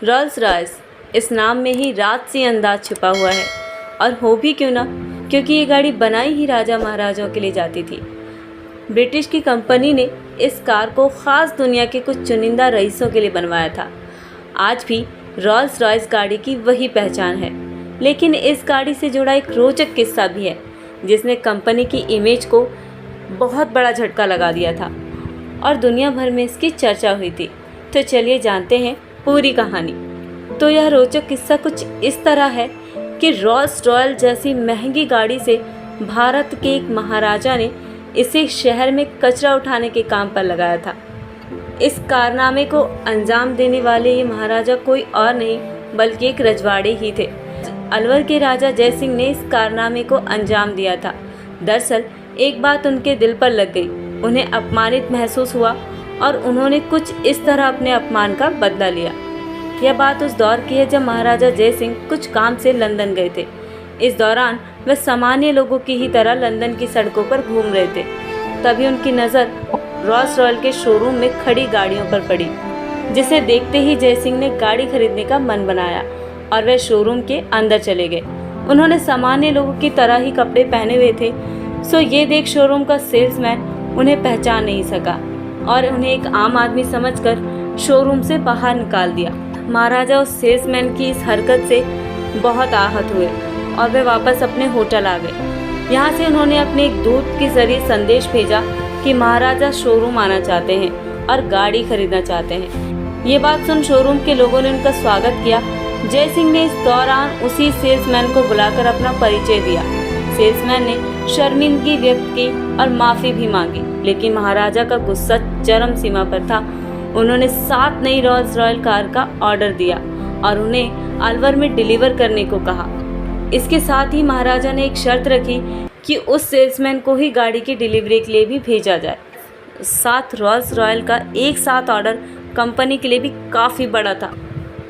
Rolls Royce, इस नाम में ही राजसी अंदाज छुपा हुआ है, और हो भी क्यों ना, क्योंकि ये गाड़ी बनाई ही राजा महाराजाओं के लिए जाती थी। ब्रिटिश की कंपनी ने इस कार को ख़ास दुनिया के कुछ चुनिंदा रईसों के लिए बनवाया था। आज भी रॉल्स रॉयस गाड़ी की वही पहचान है, लेकिन इस गाड़ी से जुड़ा एक रोचक किस्सा भी है जिसने कंपनी की इमेज को बहुत बड़ा झटका लगा दिया था और दुनिया भर में इसकी चर्चा हुई थी। तो चलिए जानते हैं पूरी कहानी। तो यह रोचक किस्सा कुछ इस तरह है कि रॉल्स रॉयल जैसी महंगी गाड़ी से भारत के एक महाराजा ने इसे शहर में कचरा उठाने के काम पर लगाया था। इस कारनामे को अंजाम देने वाले ये महाराजा कोई और नहीं बल्कि एक रजवाड़े ही थे। अलवर के राजा जय सिंह ने इस कारनामे को अंजाम दिया था। दरअसल एक बात उनके दिल पर लग गई, उन्हें अपमानित महसूस हुआ और उन्होंने कुछ इस तरह अपने अपमान का बदला लिया। यह बात उस दौर की है जब महाराजा जय सिंह कुछ काम से लंदन गए थे। इस दौरान वह सामान्य लोगों की ही तरह लंदन की सड़कों पर घूम रहे थे। तभी उनकी नज़र रॉल्स रॉयल के शोरूम में खड़ी गाड़ियों पर पड़ी, जिसे देखते ही जय सिंह ने गाड़ी खरीदने का मन बनाया और वह शोरूम के अंदर चले गए। उन्होंने सामान्य लोगों की तरह ही कपड़े पहने हुए थे, सो ये देख शोरूम का सेल्समैन उन्हें पहचान नहीं सका और उन्हें एक आम आदमी समझकर शोरूम से बाहर निकाल दिया। महाराजा उस सेल्समैन की इस हरकत से बहुत आहत हुए और वे वापस अपने होटल आ गए। यहाँ से उन्होंने अपने एक दूत के जरिए संदेश भेजा कि महाराजा शोरूम आना चाहते हैं और गाड़ी खरीदना चाहते हैं। ये बात सुन शोरूम के लोगों ने उनका स्वागत किया। जय सिंह ने इस दौरान उसी सेल्समैन को बुलाकर अपना परिचय दिया। सेल्समैन ने शर्मिंदगी व्यक्त की और माफ़ी भी मांगी, लेकिन महाराजा का गुस्सा चरम सीमा पर था। उन्होंने 7 नई रॉल्स रॉयल कार का ऑर्डर दिया और उन्हें अलवर में डिलीवर करने को कहा। इसके साथ ही महाराजा ने एक शर्त रखी कि उस सेल्समैन को ही गाड़ी की डिलीवरी के लिए भी भेजा जाए। 7 रॉल्स रॉयल का एक साथ ऑर्डर कंपनी के लिए भी काफ़ी बड़ा था,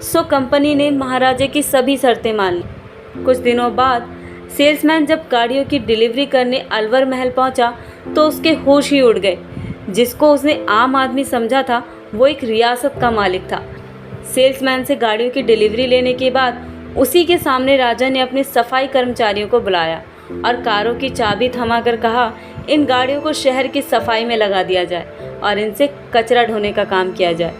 सो कंपनी ने महाराजा की सभी शर्तें मान ली। कुछ दिनों बाद सेल्समैन जब गाड़ियों की डिलीवरी करने अलवर महल पहुंचा तो उसके होश ही उड़ गए। जिसको उसने आम आदमी समझा था वो एक रियासत का मालिक था। सेल्समैन से गाड़ियों की डिलीवरी लेने के बाद उसी के सामने राजा ने अपने सफाई कर्मचारियों को बुलाया और कारों की चाबी थमाकर कहा, इन गाड़ियों को शहर की सफाई में लगा दिया जाए और इनसे कचरा ढोने का काम किया जाए।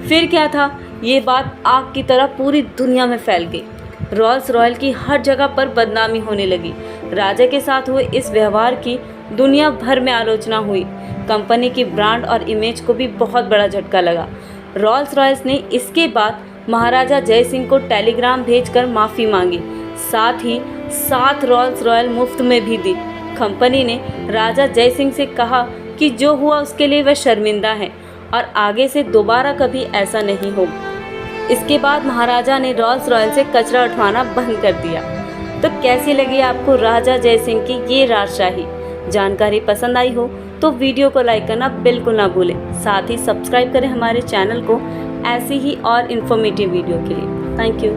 फिर क्या था, ये बात आग की तरह पूरी दुनिया में फैल गई। रॉल्स रॉयल की हर जगह पर बदनामी होने लगी। राजा के साथ हुए इस व्यवहार की दुनिया भर में आलोचना हुई। कंपनी की ब्रांड और इमेज को भी बहुत बड़ा झटका लगा। रॉल्स रॉयस ने इसके बाद महाराजा जय सिंह को टेलीग्राम भेजकर माफ़ी मांगी, साथ ही 7 रॉल्स रॉयल मुफ्त में भी दी। कंपनी ने राजा जय सिंह से कहा कि जो हुआ उसके लिए वह शर्मिंदा है और आगे से दोबारा कभी ऐसा नहीं होगा। इसके बाद महाराजा ने रॉल्स रॉयल से कचरा उठवाना बंद कर दिया। तो कैसी लगी आपको राजा जय सिंह की ये राजशाही? जानकारी पसंद आई हो तो वीडियो को लाइक करना बिल्कुल ना भूलें। साथ ही सब्सक्राइब करें हमारे चैनल को ऐसी ही और इन्फॉर्मेटिव वीडियो के लिए। Thank you.